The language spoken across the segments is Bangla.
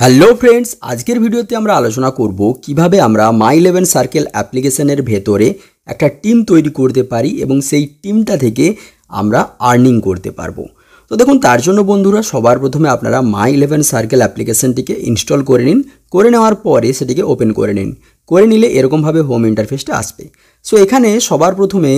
হ্যালো ফ্রেন্ডস, আজকের ভিডিওতে আমরা আলোচনা করব কিভাবে আমরা মাই11 সার্কেল অ্যাপ্লিকেশনের ভেতরে একটা টিম তৈরি করতে পারি এবং সেই টিমটা থেকে আমরা আর্নিং করতে পারবো। তো দেখুন, তার জন্য বন্ধুরা সবার প্রথমে আপনারা মাই11 সার্কেল অ্যাপ্লিকেশনটিকে ইনস্টল করে নিন। করে নেওয়ার পরে সেটিকে ওপেন করে নিন। করে নিলে এরকমভাবে হোম ইন্টারফেসটা আসবে। সো এখানে সবার প্রথমে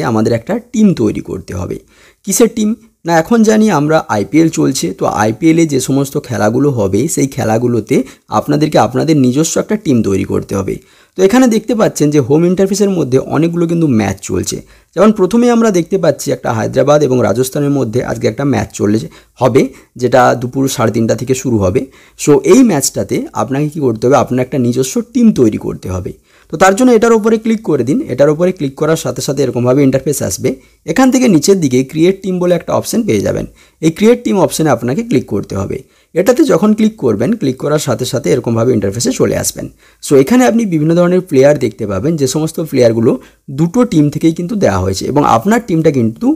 আমাদের একটা টিম তৈরি করতে হবে। কিসের টিম না, এখন জানি আমরা আইপিএল চলছে, তো আইপিএলে যে সমস্ত খেলাগুলো হবে সেই খেলাগুলোতে আপনাদের নিজস্ব একটা টিম তৈরি করতে হবে। তো এখানে দেখতে পাচ্ছেন যে হোম ইন্টারফেসের মধ্যে অনেকগুলো কিন্তু ম্যাচ চলছে। যেমন প্রথমে আমরা দেখতে পাচ্ছি একটা হায়দ্রাবাদ এবং রাজস্থানের মধ্যে আজকে একটা ম্যাচ হবে, যেটা দুপুর 3:30 থেকে শুরু হবে। সো এই ম্যাচটাতে আপনাকে কী করতে হবে, আপনার একটা নিজস্ব টিম তৈরি করতে হবে। তো তার জন্য এটার উপরে ক্লিক করে দিন। এটার উপরে ক্লিক করার সাথে সাথে এরকমভাবে ইন্টারফেস আসবে। এখান থেকে নিচের দিকে ক্রিয়েট টিম বলে একটা অপশন পেয়ে যাবেন। এই ক্রিয়েট টিম অপশানে আপনাকে ক্লিক করতে হবে। এটাতে যখন ক্লিক করবেন, ক্লিক করার সাথে সাথে এরকমভাবে ইন্টারফেসে চলে আসবেন। সো এখানে আপনি বিভিন্ন ধরনের প্লেয়ার দেখতে পাবেন, যে সমস্ত প্লেয়ারগুলো দুটো টিম থেকেই কিন্তু দেওয়া হয়েছে এবং আপনার টিমটা কিন্তু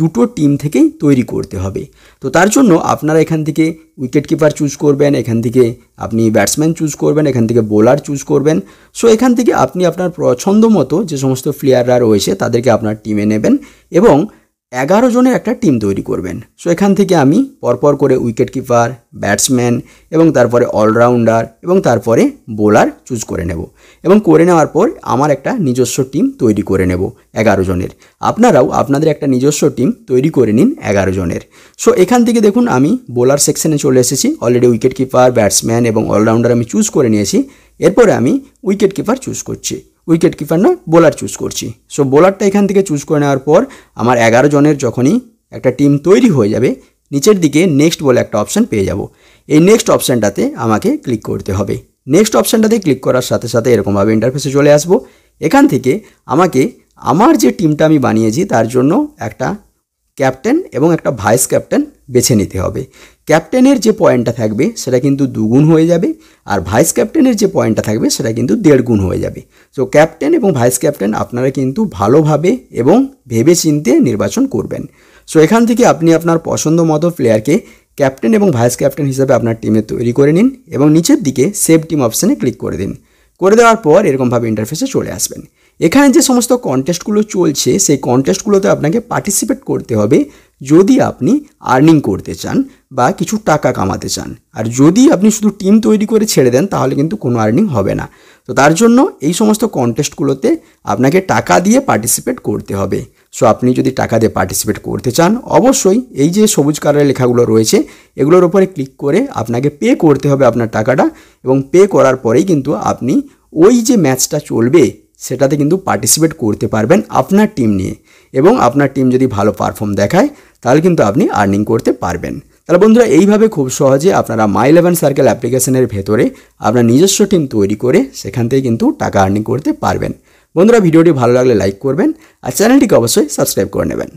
দুটো টিম থেকেই তৈরি করতে হবে। তো তার জন্য আপনারা এখান থেকে উইকেট কিপার চুজ করবেন, এখান থেকে আপনি ব্যাটসম্যান চুজ করবেন, এখান থেকে বোলার চুজ করবেন। সো এখান থেকে আপনি আপনার পছন্দ মতো যে সমস্ত প্লেয়াররা রয়েছে তাদেরকে আপনার টিমে নেবেন এবং 11 জনের একটা টিম তৈরি করবেন। সো এখান থেকে আমি পরপর করে উইকেট কিপার, ব্যাটসম্যান এবং তারপরে অলরাউন্ডার এবং তারপরে বোলার চুজ করে নেব এবং করে নেওয়ার পর আমার একটা নিজস্ব টিম তৈরি করে নেব 11 জনের। আপনারাও আপনাদের একটা নিজস্ব টিম তৈরি করে নিন 11 জনের। সো এখান থেকে দেখুন আমি বোলার সেকশনে চলে এসেছি। অলরেডি উইকেট কিপার, ব্যাটসম্যান এবং অলরাউন্ডার আমি চুজ করে নিয়েছি। এরপরে আমি উইকেট কিপার চুজ করছি, উইকেট কিপার না বোলার চুজ করছি। সো বোলারটা এখান থেকে চুজ করে নেওয়ার পর আমার 11 জনের যখনই একটা টিম তৈরি হয়ে যাবে, নিচের দিকে নেক্সট বলে একটা অপশান পেয়ে যাব। এই নেক্সট অপশানটাতে আমাকে ক্লিক করতে হবে। নেক্সট অপশানটাতে ক্লিক করার সাথে সাথে এরকমভাবে ইন্টারফেসে চলে আসবো। এখান থেকে আমাকে আমার যে টিমটা আমি বানিয়েছি তার জন্য একটা ক্যাপ্টেন এবং একটা ভাইস ক্যাপ্টেন বেছে নিতে হবে। ক্যাপ্টেনের যে পয়েন্টটা থাকবে সেটা কিন্তু 2 গুণ হয়ে যাবে, আর ভাইস ক্যাপ্টেনের যে পয়েন্টটা থাকবে সেটা কিন্তু 1.5 গুণ হয়ে যাবে। সো ক্যাপ্টেন এবং ভাইস ক্যাপ্টেন আপনারা কিন্তু ভালোভাবে এবং ভেবে চিন্তে নির্বাচন করবেন। সো এখান থেকে আপনি আপনার পছন্দ মতো প্লেয়ারকে ক্যাপ্টেন এবং ভাইস ক্যাপ্টেন হিসেবে আপনার টিমে তৈরি করে নিন এবং নিচের দিকে সেভ টিম অপশানে ক্লিক করে দিন। করে দেওয়ার পর এরকমভাবে ইন্টারফেসে চলে আসবেন। এখানে যে সমস্ত কন্টেস্টগুলো চলছে সেই কন্টেস্টগুলোতে আপনাকে পার্টিসিপেট করতে হবে যদি আপনি আর্নিং করতে চান বা কিছু টাকা কামাতে চান। আর যদি আপনি শুধু টিম তৈরি করে ছেড়ে দেন তাহলে কিন্তু কোনো আর্নিং হবে না। তো তার জন্য এই সমস্ত কন্টেস্টগুলোতে আপনাকে টাকা দিয়ে পার্টিসিপেট করতে হবে। সো আপনি যদি টাকা দিয়ে পার্টিসিপেট করতে চান, অবশ্যই এই যে সবুজ কালারের লেখাগুলো রয়েছে এগুলোর উপরে ক্লিক করে আপনাকে পে করতে হবে আপনার টাকাটা, এবং পে করার পরেই কিন্তু আপনি ওই যে ম্যাচটা চলবে সেটাতে কিন্তু পার্টিসিপেট করতে পারবেন আপনার টিম নিয়ে, এবং আপনার টিম যদি ভালো পারফর্ম দেখায় তাহলে কিন্তু আপনি আর্নিং করতে পারবেন। তাহলে বন্ধুরা, এইভাবে খুব সহজে আপনারা মাই11 সার্কেল অ্যাপ্লিকেশনের ভেতরে আপনার নিজস্ব টিম তৈরি করে সেখান থেকে কিন্তু টাকা আর্নিং করতে পারবেন। বন্ধুরা, ভিডিওটি ভালো লাগলে লাইক করবেন আর চ্যানেলটিকে অবশ্যই সাবস্ক্রাইব করে নেবেন।